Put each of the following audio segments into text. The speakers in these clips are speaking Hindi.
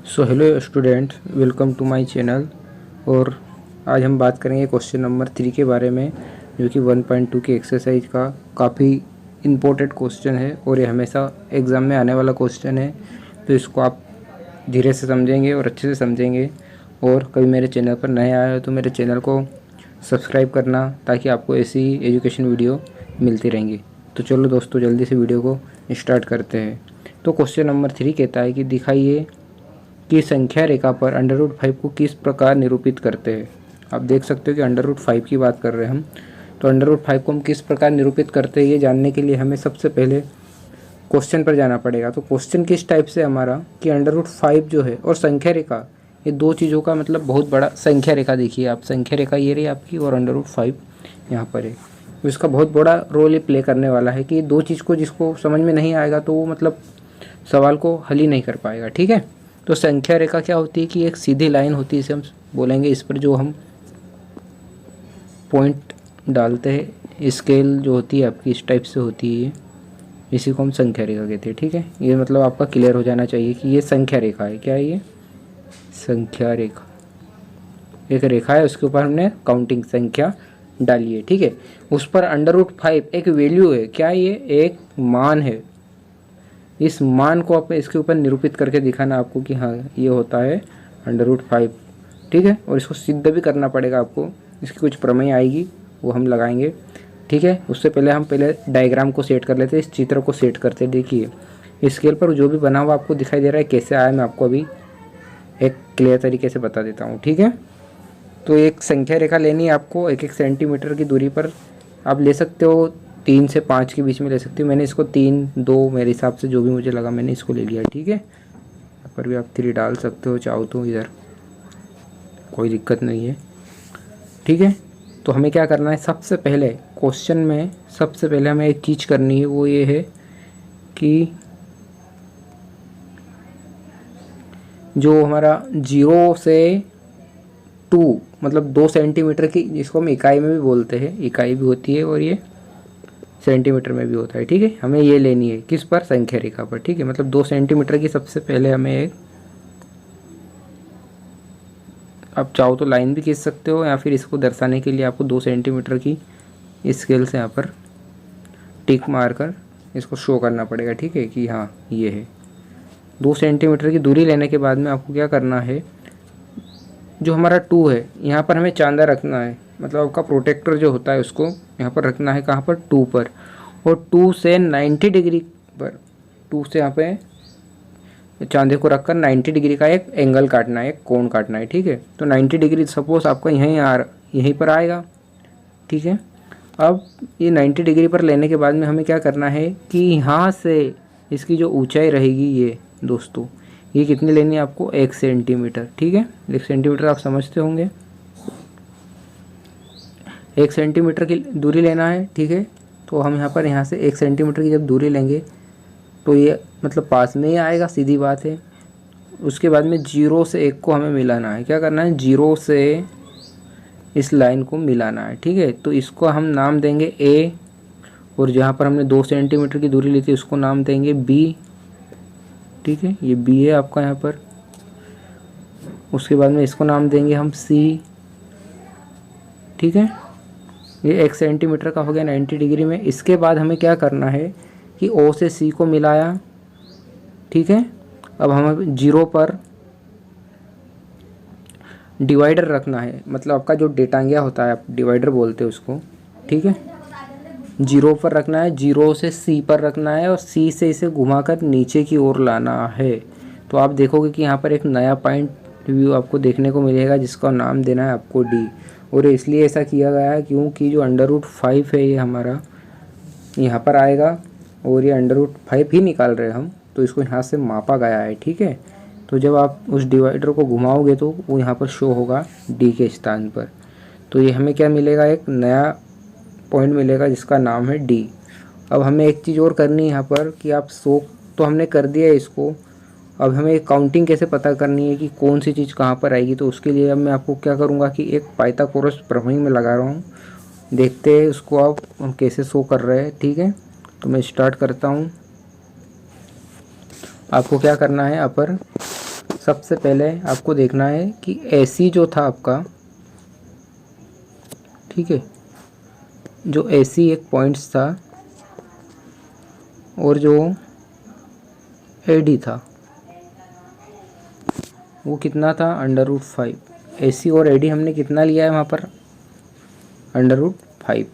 So hello student, welcome to my channel. और आज हम बात करेंगे क्वेश्चन नंबर 3 के बारे में, जो कि 1.2 की एक्सरसाइज का काफ़ी इम्पोर्टेंट क्वेश्चन है और ये हमेशा एग्ज़ाम में आने वाला क्वेश्चन है। तो इसको आप धीरे से समझेंगे और अच्छे से समझेंगे। और कभी मेरे चैनल पर नए आए हो तो मेरे चैनल को सब्सक्राइब करना, ताकि आपको ऐसी एजुकेशन वीडियो मिलती रहेंगी। तो चलो दोस्तों, जल्दी से वीडियो को स्टार्ट करते हैं। तो क्वेश्चन नंबर 3 कहता है कि दिखाइए कि संख्या रेखा पर √5 को किस प्रकार निरूपित करते हैं। आप देख सकते हो कि √5 की बात कर रहे हैं हम। तो √5 को हम किस प्रकार निरूपित करते हैं, ये जानने के लिए हमें सबसे पहले क्वेश्चन पर जाना पड़ेगा। तो क्वेश्चन किस टाइप से हमारा कि √5 जो है और संख्या रेखा, ये दो चीज़ों का मतलब बहुत बड़ा। संख्या रेखा देखिए आप, संख्या रेखा ये रही आपकी और √5 यहाँ पर है। तो इसका बहुत बड़ा रोल ये प्ले करने वाला है कि दो चीज़ को जिसको समझ में नहीं आएगा तो वो मतलब सवाल को हल ही नहीं कर पाएगा। ठीक है। तो संख्या रेखा क्या होती है कि एक सीधी लाइन होती है, इसे हम बोलेंगे। इस पर जो हम पॉइंट डालते हैं, स्केल जो होती है आपकी इस टाइप से होती है, इसी को हम संख्या रेखा कहते हैं। ठीक है, ये मतलब आपका क्लियर हो जाना चाहिए कि ये संख्या रेखा है। क्या है ये? संख्या रेखा। एक रेखा है, उसके ऊपर हमने काउंटिंग संख्या डाली है। ठीक है, उस पर √5 एक वैल्यू है। क्या ये? एक मान है। इस मान को आप इसके ऊपर निरूपित करके दिखाना आपको कि हाँ ये होता है √5। ठीक है, और इसको सिद्ध भी करना पड़ेगा आपको। इसकी कुछ प्रमेय आएगी, वो हम लगाएंगे। ठीक है, उससे पहले हम डायग्राम को सेट कर लेते हैं, इस चित्र को सेट करते हैं। देखिए स्केल पर जो भी बना हुआ आपको दिखाई दे रहा है, कैसे आया मैं आपको अभी एक क्लियर तरीके से बता देता हूँ। ठीक है, तो एक संख्या रेखा लेनी है आपको 1-1 सेंटीमीटर की दूरी पर। आप ले सकते हो 3 से 5 के बीच में ले सकते हो। मैंने इसको 3, 2 मेरे हिसाब से जो भी मुझे लगा मैंने इसको ले लिया। ठीक है, यहाँ पर भी आप 3 डाल सकते हो चाहो तो, इधर कोई दिक्कत नहीं है। ठीक है, तो हमें क्या करना है, सबसे पहले क्वेश्चन में सबसे पहले हमें एक चीज़ करनी है, वो ये है कि जो हमारा 0 से 2 मतलब 2 सेंटीमीटर की, जिसको हम इकाई में भी बोलते हैं, इकाई भी होती है और ये सेंटीमीटर में भी होता है। ठीक है, हमें ये लेनी है किस पर? संख्या रेखा पर। ठीक है, मतलब 2 सेंटीमीटर की सबसे पहले हमें एक, आप चाहो तो लाइन भी खींच सकते हो, या फिर इसको दर्शाने के लिए आपको 2 सेंटीमीटर की स्केल से यहाँ पर टिक मारकर इसको शो करना पड़ेगा। ठीक है, कि हाँ ये है। 2 सेंटीमीटर की दूरी लेने के बाद में आपको क्या करना है, जो हमारा 2 है यहाँ पर हमें चांदा रखना है। मतलब आपका प्रोटेक्टर जो होता है उसको यहाँ पर रखना है। कहाँ पर? 2 पर। और 2 से 90 डिग्री पर, 2 से यहाँ पे चांदे को रखकर 90 डिग्री का एक एंगल काटना है, एक कोण काटना है। ठीक है, तो 90 डिग्री सपोज आपका यहीं पर आएगा। ठीक है, अब ये 90 डिग्री पर लेने के बाद में हमें क्या करना है कि यहाँ से इसकी जो ऊंचाई रहेगी, ये दोस्तों ये कितनी लेनी है आपको? 1 सेंटीमीटर। ठीक है, 1 सेंटीमीटर आप समझते होंगे, 1 सेंटीमीटर की दूरी लेना है। ठीक है, तो हम यहाँ से 1 सेंटीमीटर की जब दूरी लेंगे तो ये मतलब पास में ही आएगा, सीधी बात है। उसके बाद में 0 से 1 को हमें मिलाना है। क्या करना है? 0 से इस लाइन को मिलाना है। ठीक है, तो इसको हम नाम देंगे A, और जहाँ पर हमने 2 सेंटीमीटर की दूरी ली थी उसको नाम देंगे B। ठीक है, ये B है आपका यहाँ पर। उसके बाद में इसको नाम देंगे हम C। ठीक है, ये 1 सेंटीमीटर का हो गया 90 डिग्री में। इसके बाद हमें क्या करना है कि O से C को मिलाया। ठीक है, अब हमें 0 पर डिवाइडर रखना है। मतलब आपका जो डेटांगिया होता है, आप डिवाइडर बोलते हैं उसको। ठीक है, 0 पर रखना है, 0 से C पर रखना है, और C से इसे घुमाकर नीचे की ओर लाना है। तो आप देखोगे कि यहाँ पर एक नया पॉइंट व्यू आपको देखने को मिलेगा, जिसका नाम देना है आपको D। और इसलिए ऐसा किया गया है क्योंकि जो √5 है ये हमारा यहाँ पर आएगा, और ये √5 ही निकाल रहे हैं हम, तो इसको यहाँ से मापा गया है। ठीक है, तो जब आप उस डिवाइडर को घुमाओगे तो वो यहाँ पर शो होगा D के स्थान पर। तो ये हमें क्या मिलेगा? एक नया पॉइंट मिलेगा जिसका नाम है D। अब हमें एक चीज़ और करनी है यहाँ पर कि आप शो तो हमने कर दिया है इसको। अब हमें काउंटिंग कैसे पता करनी है कि कौन सी चीज़ कहाँ पर आएगी, तो उसके लिए अब मैं आपको क्या करूँगा कि एक पाइथागोरस प्रमेय में लगा रहा हूँ। देखते हैं उसको आप हम कैसे शो कर रहे हैं। ठीक है, तो मैं स्टार्ट करता हूँ। आपको क्या करना है, यहाँ पर सबसे पहले आपको देखना है कि AC जो था आपका, ठीक है, जो AC एक पॉइंट्स था और जो AD था वो कितना था, √5। AC और AD हमने कितना लिया है वहाँ पर, √5।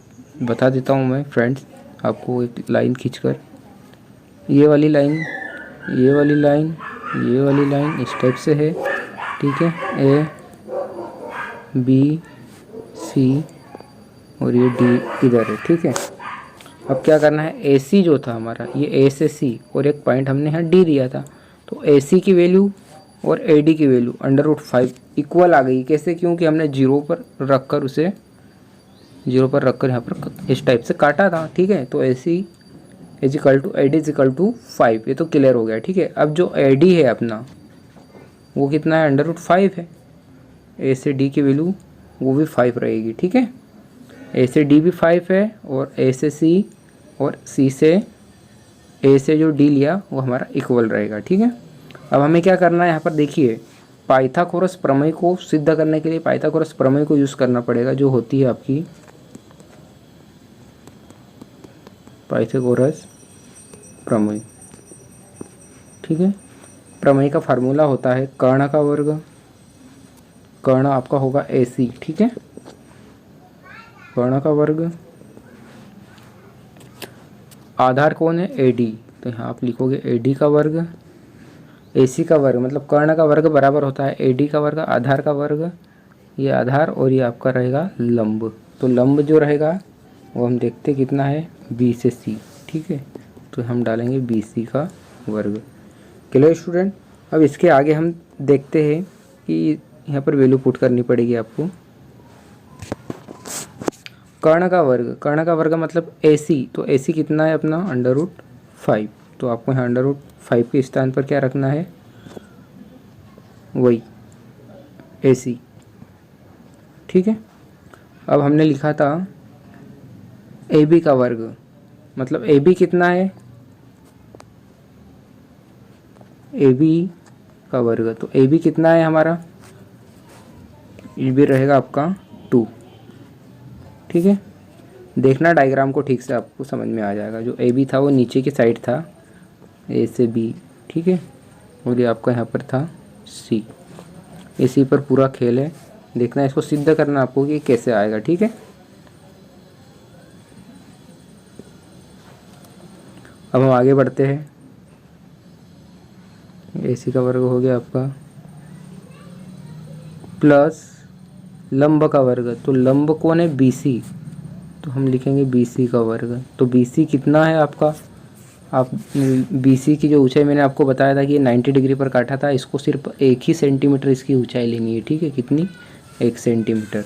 बता देता हूँ मैं फ्रेंड्स आपको एक लाइन खींचकर, ये वाली लाइन, ये वाली लाइन, ये वाली लाइन इस टाइप से है, ठीक है, A B C और ये D इधर है, ठीक है। अब क्या करना है, AC जो था हमारा, ये A से C और एक पॉइंट हमने यहाँ D दिया था, तो AC की वैल्यू और AD की वैल्यू √5 इक्वल आ गई। कैसे, क्योंकि हमने जीरो पर रखकर उसे यहाँ पर इस टाइप से काटा था, ठीक है। तो AC AD is equal to 5, ये तो क्लियर हो गया, ठीक है। अब जो AD है अपना वो कितना है, √5 है। A से D की वैल्यू वो भी 5 रहेगी, ठीक है। A से D भी 5 है और A से C और C से A से जो D लिया वो हमारा इक्वल रहेगा, ठीक है। अब हमें क्या करना है, यहाँ पर देखिए पाइथागोरस प्रमेय को सिद्ध करने के लिए पाइथागोरस प्रमेय को यूज़ करना पड़ेगा, जो होती है आपकी पाइथागोरस प्रमेय, ठीक है। प्रमेय का फार्मूला होता है कर्ण का वर्ग, कर्ण आपका होगा AC, ठीक है, कर्ण का वर्ग, आधार कौन है, AD, तो यहाँ आप लिखोगे AD का वर्ग, AC का वर्ग मतलब कर्ण का वर्ग बराबर होता है AD का वर्ग, आधार का वर्ग, ये आधार और ये आपका रहेगा लंब। तो लंब जो रहेगा वो हम देखते कितना है, B से C, ठीक है, तो हम डालेंगे BC का वर्ग। Clear student. अब इसके आगे हम देखते हैं कि यहाँ पर वैल्यू पुट करनी पड़ेगी आपको। कर्ण का वर्ग मतलब AC, तो AC कितना है अपना, √5, तो आपको यहाँ √5 के स्थान पर क्या रखना है, वही AC, ठीक है। अब हमने लिखा था AB का वर्ग, मतलब AB कितना है, AB का वर्ग, तो AB कितना है हमारा, AB रहेगा आपका 2, ठीक है। देखना डायग्राम को ठीक से, आपको समझ में आ जाएगा। जो AB था वो नीचे की साइड था, A से B, ठीक है, और ये आपका यहाँ पर था C। इसी पर पूरा खेल है, देखना इसको सिद्ध करना आपको कि कैसे आएगा, ठीक है। अब हम आगे बढ़ते हैं। AC का वर्ग हो गया आपका प्लस लंब का वर्ग, तो लंब कौन है, BC, तो हम लिखेंगे BC का वर्ग। तो BC कितना है आपका, आप BC की जो ऊंचाई मैंने आपको बताया था कि ये 90 डिग्री पर काटा था, इसको सिर्फ 1 ही सेंटीमीटर इसकी ऊंचाई लेनी है, ठीक है, कितनी, 1 सेंटीमीटर,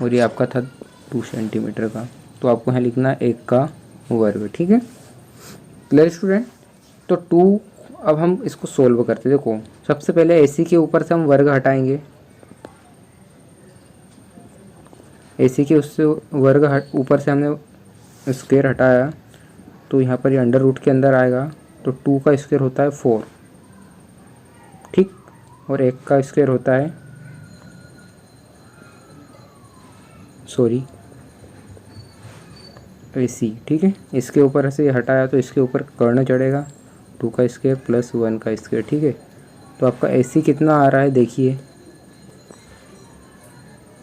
और ये आपका था 2 सेंटीमीटर का, तो आपको यहाँ लिखना है 1 का वर्ग, ठीक है। Clear student. तो 2, अब हम इसको सोल्व करते हैं। देखो सबसे पहले AC के ऊपर से हम वर्ग हटाएंगे, AC के उससे वर्ग ऊपर से हमने स्क्वायर हटाया, तो यहाँ पर ये अंडर रूट के अंदर आएगा, तो 2 का स्क्वायर होता है 4, ठीक, और 1 का स्क्वायर होता है, सॉरी AC, ठीक है। इसके ऊपर से हटाया तो इसके ऊपर कर्ण चढ़ेगा, 2 का स्क्वायर प्लस 1 का स्क्वायर, ठीक है। तो आपका AC कितना आ रहा है, देखिए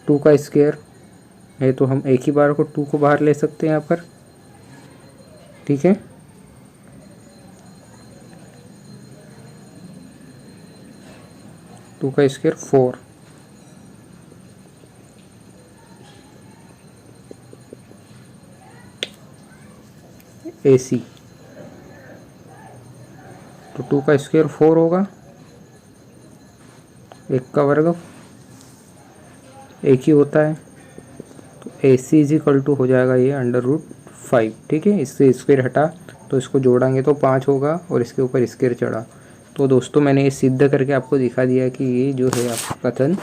2 का स्क्वायर है, तो हम एक ही बार को 2 को बाहर ले सकते हैं यहाँ पर, ठीक है। टू का स्क्वायर 4, AC, तो 2 का स्क्वायर 4 होगा, 1 का वर्ग 1 ही होता है, तो AC इज इक्वल टू हो जाएगा ये √5, ठीक है। इससे स्क्वायर हटा तो इसको जोड़ेंगे तो 5 होगा और इसके ऊपर स्क्वायर चढ़ा। तो दोस्तों मैंने ये सिद्ध करके आपको दिखा दिया कि ये जो है आपका कथन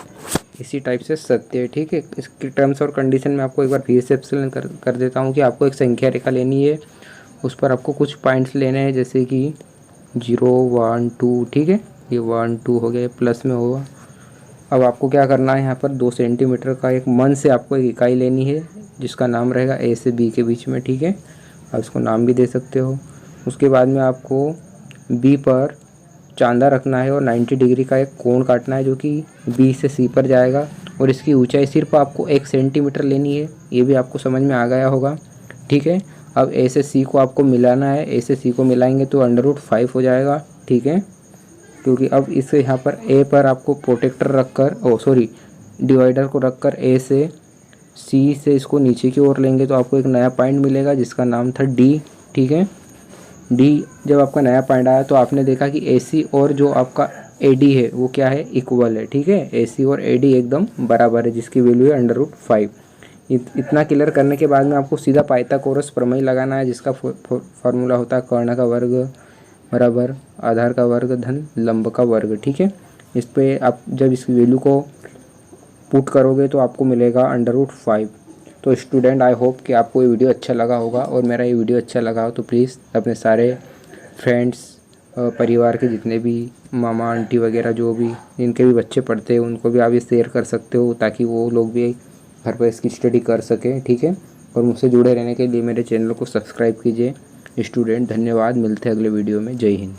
इसी टाइप से सत्य है, ठीक है। इसकी टर्म्स और कंडीशन में आपको एक बार फिर से एक्सप्लेन कर देता हूँ कि आपको एक संख्या रेखा लेनी है, उस पर आपको कुछ पॉइंट्स लेने हैं, जैसे कि 0, 1, 2, ठीक है। ये 1 2 हो गया, प्लस में होगा। अब आपको क्या करना है, यहाँ पर 2 सेंटीमीटर का एक मन से आपको एक इकाई लेनी है जिसका नाम रहेगा ए से बी के बीच में, ठीक है। आप इसको नाम भी दे सकते हो। उसके बाद में आपको बी पर चांदा रखना है और 90 डिग्री का एक कोण काटना है जो कि बी से सी पर जाएगा, और इसकी ऊंचाई सिर्फ आपको 1 सेंटीमीटर लेनी है। ये भी आपको समझ में आ गया होगा, ठीक है। अब ए से सी को आपको मिलाना है, ए से सी को मिलाएंगे तो √5 हो जाएगा, ठीक है। क्योंकि अब इसे यहाँ पर ए पर आपको प्रोटेक्टर रखकर डिवाइडर को रखकर ए से सी से इसको नीचे की ओर लेंगे तो आपको एक नया पॉइंट मिलेगा जिसका नाम था डी, ठीक है। डी जब आपका नया पॉइंट आया तो आपने देखा कि ए सी और जो आपका ए डी है वो क्या है, इक्वल है, ठीक है। ए सी और ए डी एकदम बराबर है जिसकी वैल्यू है √5। इतना क्लियर करने के बाद में आपको सीधा पाइथागोरस प्रमेय लगाना है जिसका फार्मूला होता है कर्ण का वर्ग बराबर आधार का वर्ग धन लंब का वर्ग, ठीक है। इस पे आप जब इस वैल्यू को पुट करोगे तो आपको मिलेगा √5। तो स्टूडेंट, आई होप कि आपको ये वीडियो अच्छा लगा होगा, और मेरा ये वीडियो अच्छा लगा हो तो प्लीज़ अपने सारे फ्रेंड्स, परिवार के जितने भी मामा आंटी वगैरह जो भी जिनके भी बच्चे पढ़ते हैं उनको भी आप ये शेयर कर सकते हो ताकि वो लोग भी घर पर इसकी स्टडी कर सकें, ठीक है। और मुझसे जुड़े रहने के लिए मेरे चैनल को सब्सक्राइब कीजिए। स्टूडेंट, धन्यवाद। मिलते हैं अगले वीडियो में। जय हिंद।